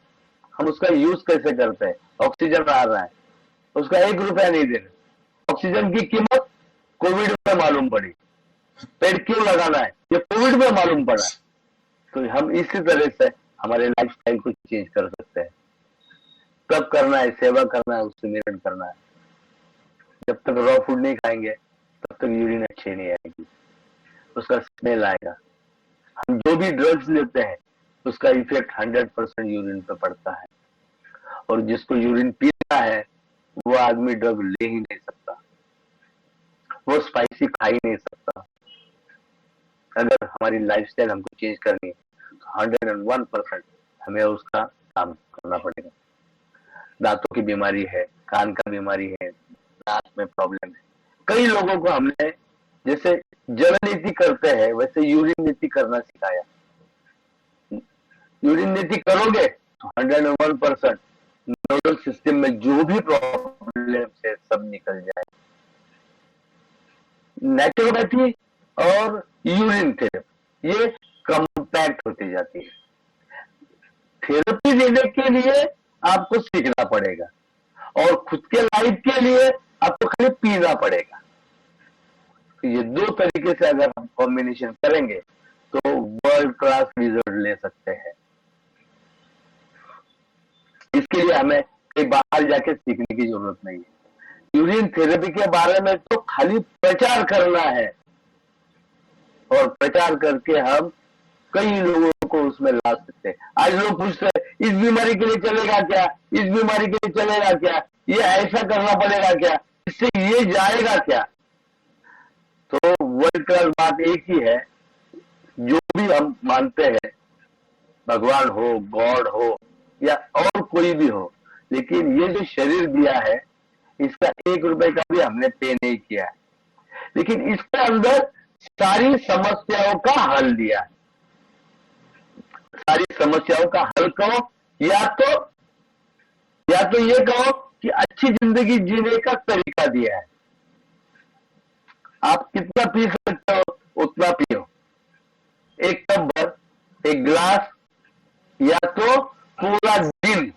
हम उसका यूज कैसे करते हैं। ऑक्सीजन आ रहा है, उसका 1 रुपया नहीं दे रहे। ऑक्सीजन की कीमत कोविड में मालूम पड़ी, पेड़ क्यों लगाना है ये कोविड में मालूम पड़ा। तो हम इसी तरह से हमारे लाइफस्टाइल को चेंज कर सकते हैं। कब करना है, सेवा करना है, सुमिरन करना है। जब तक रॉ फूड नहीं खाएंगे तब तक यूरिन अच्छी नहीं आएगी, उसका स्मेल आएगा। हम जो भी ड्रग्स लेते हैं उसका इफेक्ट 100% यूरिन पे पड़ता है, और जिसको यूरिन पीना है वो आदमी ड्रग ले ही नहीं सकता, वो स्पाइसी खा ही नहीं सकता। अगर हमारी लाइफस्टाइल हमको चेंज करनी है तो 101% हमें उसका काम करना पड़ेगा। दांतों की बीमारी है, कान का बीमारी है, दांत में प्रॉब्लम है। कई लोगों को हमने जैसे जल नीति करते हैं वैसे यूरिन नीति करना सिखाया। यूरिन नीति करोगे तो 101% नोडल सिस्टम में जो भी प्रॉब्लम है सब निकल जाए। नेचुरोपैथी और यूरिन थेरेपी ये कंपैक्ट होती जाती है। थेरेपी देने के लिए आपको सीखना पड़ेगा और खुद के लाइफ के लिए आपको खाली पीना पड़ेगा। तो ये दो तरीके से अगर हम कॉम्बिनेशन करेंगे तो वर्ल्ड क्लास रिजल्ट ले सकते हैं। इसके लिए हमें कहीं बाहर जाके सीखने की जरूरत नहीं है। यूरिन थेरेपी के बारे में तो खाली प्रचार करना है, और प्रचार करके हम कई लोगों को उसमें ला सकते हैं। आज लोग पूछते हैं इस बीमारी के लिए चलेगा क्या, इस बीमारी के लिए चलेगा क्या, ये ऐसा करना पड़ेगा क्या, इससे ये जाएगा क्या। तो वर्ल्ड क्लास बात एक ही है, जो भी हम मानते हैं, भगवान हो, गॉड हो या और कोई भी हो, लेकिन ये जो शरीर दिया है इसका 1 रुपए का भी हमने पे नहीं किया है, लेकिन इसके अंदर सारी समस्याओं का हल दिया है। सारी समस्याओं का हल कहो, या तो ये कहो कि अच्छी जिंदगी जीने का तरीका दिया है। आप कितना पी सकते हो उतना पियो, एक कप भर, एक गिलास, या तो पूरा दिन।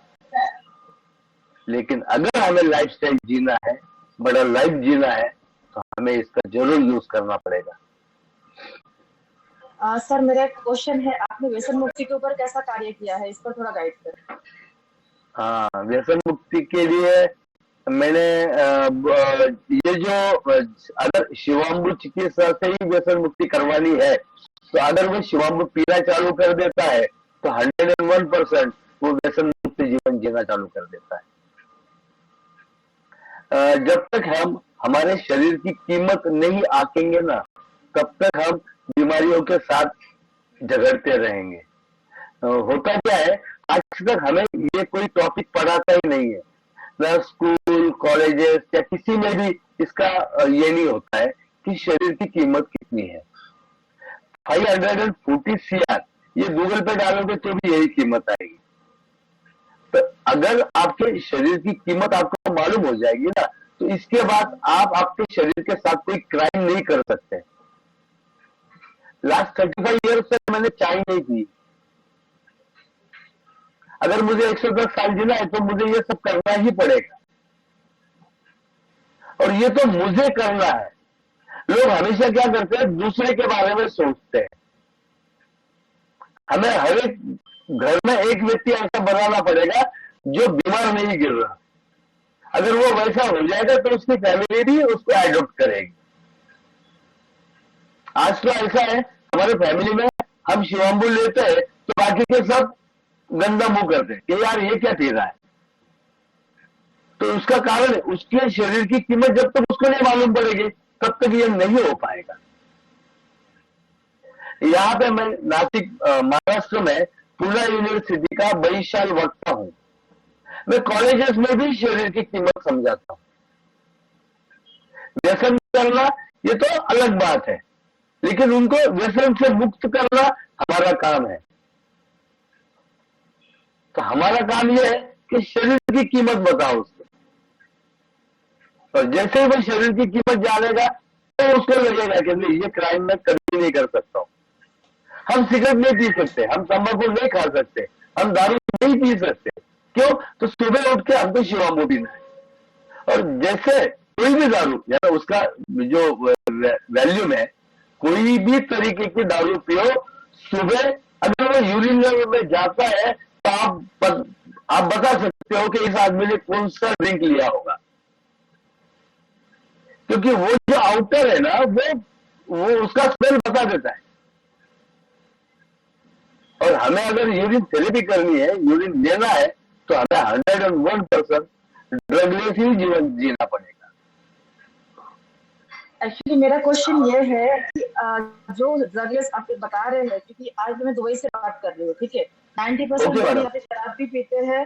लेकिन अगर हमें लाइफस्टाइल जीना है, बड़ा लाइफ जीना है, तो हमें इसका जरूर यूज करना पड़ेगा। सर मेरा एक क्वेश्चन है, आपने व्यसन मुक्ति के ऊपर कैसा कार्य किया है, इस पर थोड़ा गाइड करें। हाँ, व्यसन मुक्ति के लिए मैंने ये जो अगर शिवाम्बु चिकित्सा से ही व्यसन मुक्ति करवानी है, तो अगर वो शिवाम्बु पीना चालू कर देता है तो 101% वो व्यसन मुक्त जीवन जीना चालू कर देता है। जब तक हम हमारे शरीर की कीमत नहीं आंकेंगे ना, तब तक हम बीमारियों के साथ झगड़ते रहेंगे। होता क्या है, आज तक हमें ये कोई टॉपिक पढ़ाता ही नहीं है, ना स्कूल, कॉलेजेस या किसी में भी इसका ये नहीं होता है कि शरीर की कीमत कितनी है। 540 CR, ये गूगल पे डालोगे तो भी यही कीमत आएगी। तो अगर आपके शरीर की कीमत आपको मालूम हो जाएगी ना, तो इसके बाद आप आपके शरीर के साथ कोई क्राइम नहीं कर सकते। लास्ट 35 ईयर से मैंने चाय नहीं पी। अगर मुझे 110 साल जीना है तो मुझे ये सब करना ही पड़ेगा, और ये तो मुझे करना है। लोग हमेशा क्या करते हैं, दूसरे के बारे में सोचते हैं। हमें हर एक घर में एक व्यक्ति ऐसा बनाना पड़ेगा जो बीमार नहीं गिर रहा। अगर वो वैसा हो जाएगा तो उसकी फैमिली भी उसको एडॉप्ट करेगी। आज तो ऐसा है, हमारे फैमिली में हम शिवाम्बु लेते हैं तो बाकी के सब गंदा मुंह करते हैं कि यार ये क्या पी रहा है। तो उसका कारण है, उसके शरीर की कीमत जब तक उसको नहीं मालूम पड़ेगी तब तक ये नहीं हो पाएगा। यहाँ पे मैं नासिक महाराष्ट्र में पूना यूनिवर्सिटी का 22 साल वक्ता हूं। मैं कॉलेजेस में भी शरीर की कीमत समझाता हूं। व्यसन करना ये तो अलग बात है, लेकिन उनको व्यसन से मुक्त करना हमारा काम है। तो हमारा काम यह है कि शरीर की कीमत बताओ उसको, और जैसे ही वो शरीर की कीमत जानेगा तो उसको लगेगा कि नहीं, ये क्राइम मैं कभी नहीं कर सकता हूं। हम सिगरेट नहीं पी सकते, हम तंबाकू नहीं खा सकते, हम दारू नहीं पी सकते। क्यों? तो सुबह उठ के हमको शिवाम्बु पीना है। और जैसे कोई भी दारू, या उसका जो वैल्यूम है, कोई भी तरीके की दारू पियो, सुबह अगर वो यूरिन में जाता है तो आप बता सकते हो कि इस आदमी ने कौन सा ड्रिंक लिया होगा, क्योंकि वो जो आउटर है ना, वो उसका स्मेल बता देता है। और हमें अगर यूरिन थेरेपी करनी है, यूरिन लेना है, तो हमें 101% ड्रगलेस ही जीवन जीना पड़ेगा। एक्चुअली मेरा क्वेश्चन ये है कि जो ड्रगलेस आप बता रहे हैं, क्योंकि आज मैं दुबई से बात कर रही हूँ, ठीक है, 90% लोग यहाँ पे शराब भी पीते हैं,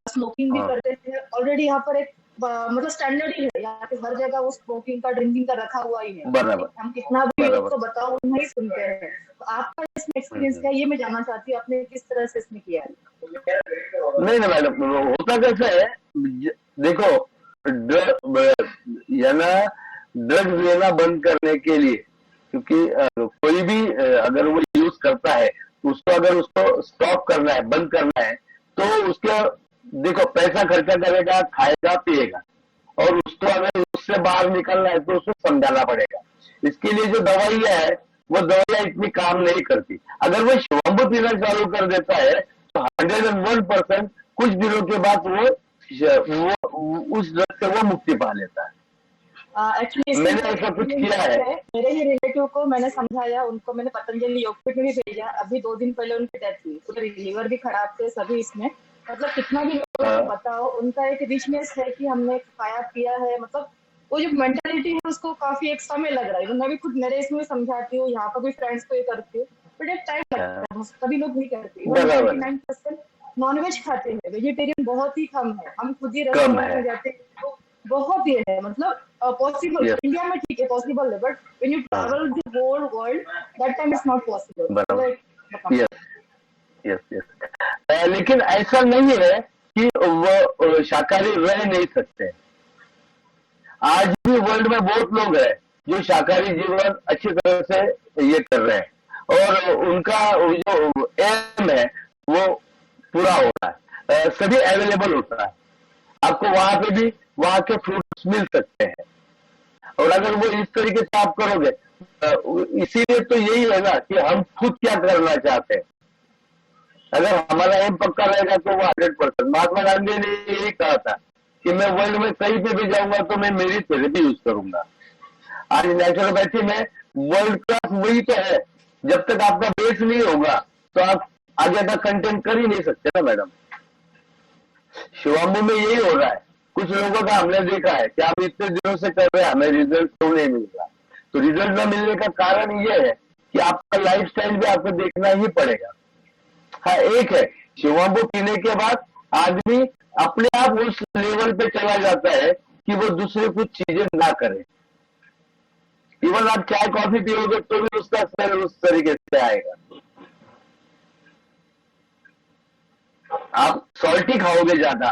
स्मोकिंग भी करते हैं। ऑलरेडी यहाँ पर एक मतलब स्टैंडर्ड ही है, यहाँ पे हर जगह वो स्मोकिंग का, ड्रिंकिंग का रखा हुआ ही है। हम कितना भी उसको बताओ नहीं सुनते हैं। तो आपका इसमें एक्सपीरियंस क्या है, ये मैं जानना चाहती हूँ, आपने किस तरह से इसमें किया है? नहीं मैडम, होता कैसा है, देखो, ड्रग्स लेना बंद करने के लिए, क्योंकि कोई भी अगर वो यूज करता है, उसको स्टॉप करना है, बंद करना है, तो उसके देखो पैसा खर्चा करेगा, खाएगा, पिएगा, और उसको अगर उससे बाहर निकलना है तो उसको समझाना पड़ेगा। इसके लिए जो दवाइयां है वो दवाइयां इतनी काम नहीं करती। अगर वो शिवम्बु पीना चालू कर देता है तो 101% कुछ दिनों के बाद वो उस ड्रग से वो मुक्ति पा लेता है। एक्चुअली इसमें मैंने ऐसा कुछ किया है। मेरे ही रिलेटिव को मैंने समझाया, उनको मैंने पतंजलि योगपीठ में भी भेजा। अभी 2 दिन पहले उनकी डेथ हुई, उनके लीवर भी खराब थे सभी। इसमें मतलब कितना भी लोगों को बताओ, उनका एक रिचनेस है कि हमने खाया पिया है, मतलब वो जो मेंटालिटी है उसको काफी एक समय लग रहा है। मैं भी खुद मेरे इसमें समझाती हूँ, यहाँ पर भी फ्रेंड्स को ये करती हूँ, बट एक टाइम लगता है, सभी लोग नहीं करते। 99% नॉनवेज खाते हैं, वेजिटेरियन बहुत ही कम है। हम खुद ही रेस्टोरेंट में जाते हैं तो बहुत ही है, मतलब पॉसिबल इंडिया में ठीक है, पॉसिबल है, but when you travel the whole world that time is not possible. Yes yes, लेकिन ऐसा नहीं है कि वो शाकाहारी रह नहीं सकते। आज भी वर्ल्ड में बहुत लोग हैं जो शाकाहारी जीवन अच्छी तरह से ये कर रहे हैं और उनका जो एम है वो पूरा हो रहा है। सभी अवेलेबल होता है, आपको वहां पे भी वहां के फ्रूट्स मिल सकते हैं। और अगर वो इस तरीके से आप करोगे, इसीलिए तो यही है ना कि हम खुद क्या करना चाहते हैं। अगर हमारा एम पक्का रहेगा तो वो 100%। महात्मा गांधी ने यही कहा था कि मैं वर्ल्ड में कहीं पे भी जाऊंगा तो मैं मेरी थेरेपी यूज करूंगा। आज नेचुरोपैथी में वर्ल्ड क्लास वही तो है। जब तक आपका बेस नहीं होगा तो आप आगे का कंटेंट कर ही नहीं सकते ना मैडम। शिवम्बु में यही हो रहा है। कुछ लोगों का हमने देखा है कि आप इतने दिनों से कर रहे हैं, हमें रिजल्ट क्यों नहीं मिल रहा। तो रिजल्ट न मिलने का कारण ये है कि आपका लाइफ स्टाइल भी आपको देखना ही पड़ेगा। हाँ, एक है शिवम्बु पीने के बाद आदमी अपने आप उस लेवल पे चला जाता है कि वो दूसरे कुछ चीजें ना करे। इवन आप चाय कॉफी पियोगे तो भी उसका स्मेल उस तरीके से आएगा। आप सॉल्टी खाओगे ज्यादा,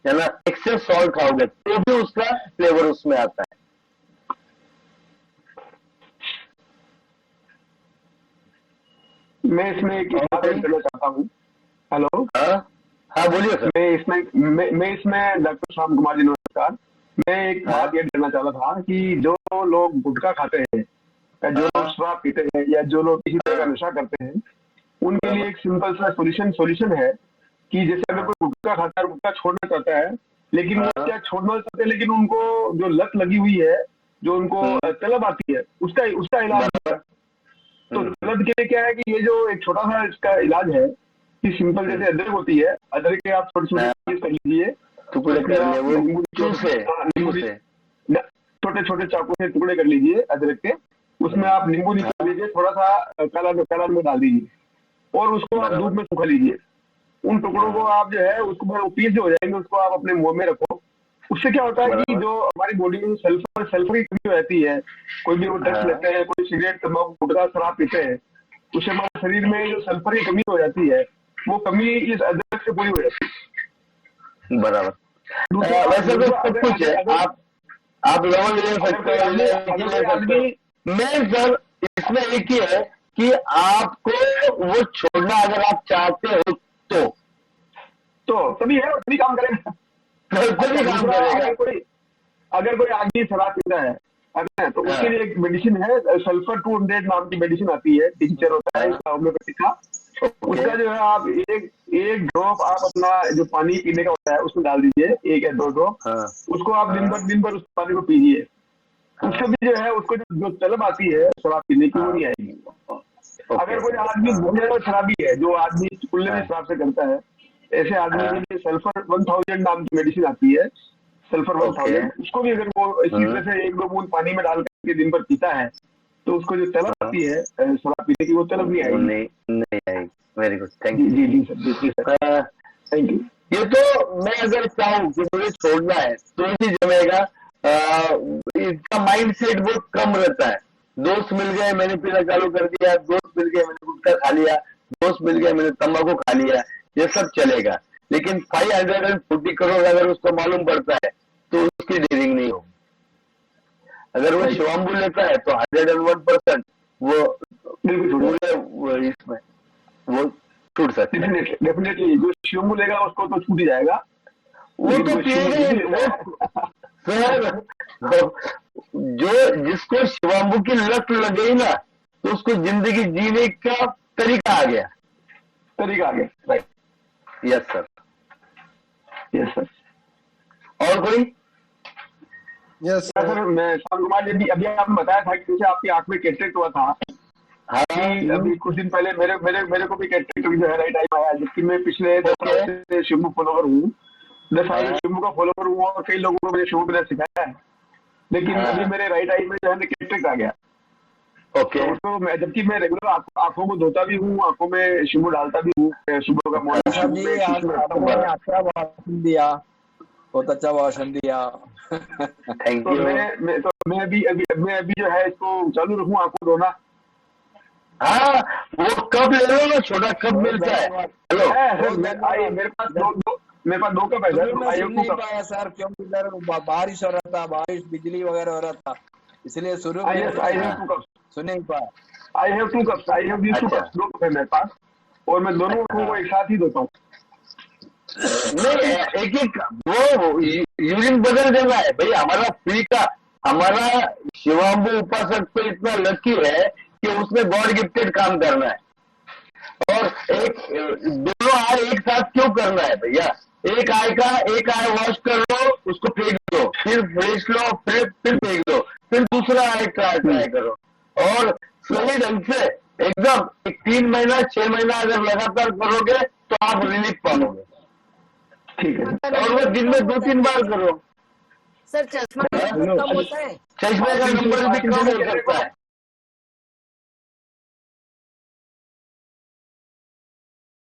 है ना, एक्सेस सॉल्ट खाओगे तो भी उसका फ्लेवर उसमें आता है। मैं इसमें एक बात ऐड करना चाहता हूँ। हेलो, हाँ बोलिए सर। मैं इसमें डॉक्टर श्याम कुमार जी नमस्कार। मैं एक बात ये करना चाह रहा था कि जो लोग गुटखा खाते हैं या जो लोग शराब पीते हैं या जो लोग किसी तरह का नशा करते हैं, उनके लिए एक सिंपल सा सोल्यूशन है कि जैसे अगर कोई गुटखा खाता है, गुटखा छोड़ना चाहता है, लेकिन वो क्या छोड़ना चाहते हैं, लेकिन उनको जो लत लगी हुई है, जो उनको तलब आती है, उसका इलाज है। तो तलब के लिए क्या है कि ये जो एक छोटा सा इसका इलाज है कि सिंपल जैसे अदरक होती है, अदरक के आप छोटे छोटे कर लीजिए, छोटे छोटे चाकू से टुकड़े कर लीजिए अदरक के, उसमें आप नींबू निकाल लीजिए, थोड़ा सा कलर में डाल दीजिए और उसको आप दूध में सुखा लीजिए। उन टुकड़ों को आप जो है उसको पीस जो हो जाएंगे, उसको आप अपने मुंह में रखो। उससे क्या होता है कि जो हमारी बॉडी में सल्फर की कमी हो जाती है, कोई भी वो ड्रग्स लेते हैं, कोई सिगरेट तंबाकू गुटखा शराब पीते हैं, उससे हमारे शरीर में जो सल्फर की कमी हो जाती है, वो कमी इस अदरक से पूरी हो जाती है। बराबर। वैसे तो सब कुछ है, आप लवंग ले सकते हो। मेन सर इसमें एक ही है कि आपको वो छोड़ना अगर आप चाहते हो तो तभी है, तभी काम करेगा। अगर कोई आदमी शराब पीता है तो उसके लिए एक मेडिसिन है, सल्फर 200 नाम की मेडिसिन आती है, टिंचर होता है होम्योपैथिक का। उसका जो है आप एक ड्रॉप आप अपना जो पानी पीने का होता है उसमें डाल दीजिए, 1 या 2 ड्रॉप। उसको आप दिन भर उस पानी को पीजिए। उससे भी जो है उसको जो तलब आती है शराब पीने की वो नहीं आएगी। अगर कोई आदमी बहुत ज्यादा शराबी है, जो आदमी कुल्ले में शराब से करता है, ऐसे आदमी के लिए सल्फर 1000 नाम की मेडिसिन आती है, सल्फर 1000। उसको भी अगर वो इसी तरह से 1-2 बूंद पानी में डाल करके दिन भर पीता है तो उसको जो तलब आती है शराब पीने की, वो तलब नहीं आएगी। नहीं आएगी। Very good, thank you. जी सर, थैंक यू। ये तो मैं अगर चाहूँ कि मुझे छोड़ना है तो ही जमेगा। इसका माइंड सेट बहुत कम रहता है। दोस्त मिल गए मैंने पीना चालू कर दिया, दोस्त मिल गए मैंने गुटखा खा लिया, दोस्त मिल गए मैंने तंबाकू खा लिया, ये सब चलेगा। लेकिन 540 करोड़ अगर उसको मालूम पड़ता है तो उसकी डीलिंग नहीं होगी। अगर वो शिवम्बु लेता है तो 101% वो पूरे इसमें वो छूट सकते हैं। डेफिनेटली जो शिवम्बु लेगा उसको तो छूट ही जाएगा। वो तो पिएगा, सर जो जिसको शिवाम्बू की लत लग गई ना, तो उसको जिंदगी जीने का तरीका आ गया। Right. Yes sir. Yes sir. और कोई? यस सर मैं शांत कुमार जी, अभी आपने बताया था कि जैसे आपकी आंख में कैटरेक्ट हुआ था, हाँ कि अभी कुछ दिन पहले मेरे को भी कैटरेक्ट जो है राइट टाइम आया, जबकि मैं पिछले 10 साल से शिवू फॉलोवर हूँ, 10 साल से शिवू का फॉलोवर हूँ और कई लोगों को मैंने शिवू ने सिखाया है, लेकिन अभी मेरे राइट आई में जो है कैटरेक्ट आ गया। ओके। तो मैं, जबकि मैं रेगुलर आंखों को धोता भी हूँ, आंखों में शिवू डालता भी हूँ, सुबह का मॉर्निंग साहब जी, आज आपने अच्छा भाषण दिया, बहुत अच्छा भाषण दिया। थैंक तो यू। मैं अभी जो है इसको चालू रखूँ आंखों धोना। हाँ, वो कप ले लो ना, छोटा कप मिलता है। हेलो, मेरे पास दो कप है सर। मैं सुन नहीं पाया सर, क्योंकि इधर बारिश हो रहा था, बारिश बिजली वगैरह हो रहा था, इसलिए शुरू में सुन नहीं पाया। I have 2 cups, I have 2 cups, 2 cup है मेरे पास, और मैं दोनों को एक साथ ही धोता हूँ। नहीं, एक वो यूरिन बदल देना है भाई। हमारा फ्री का, हमारा शिवाम्बू उपासक तो इतना लकी है कि उसने गॉड गिफ्टेड काम करना है, और दोनों आय एक साथ क्यों करना है भैया? एक आय वॉश कर लो, उसको फेंक दो, फिर फ्रेश लो, फिर फेंक दो, फिर दूसरा आय ट्राई करो, और सही ढंग से एकदम 3 महीना 6 महीना अगर लगातार करोगे तो आप रिलीफ पाओगे। ठीक है। और वो दिन में 2-3 बार करो। सर चश्मा कम होता है? चश्मे का नंबर भी कम हो सकता है।